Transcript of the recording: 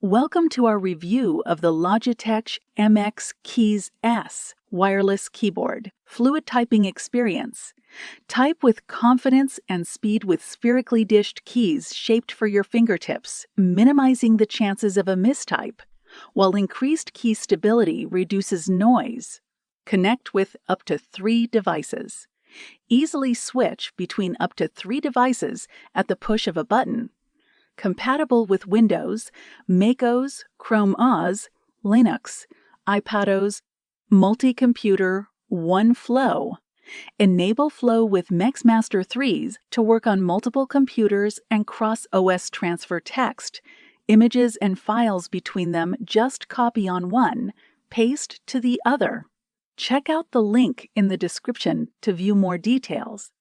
Welcome to our review of the Logitech MX Keys S wireless keyboard fluid typing experience. Type with confidence and speed with spherically dished keys shaped for your fingertips, minimizing the chances of a mistype, while increased key stability reduces noise. Connect with up to 3 devices. Easily switch between up to 3 devices at the push of a button. Compatible with Windows, macOS, Chrome OS, Linux, iPadOS, multi-computer, one flow. Enable Flow with MXmaster 3s to work on multiple computers and cross-OS transfer text. Images and files between them just copy on one, paste to the other. Check out the link in the description to view more details.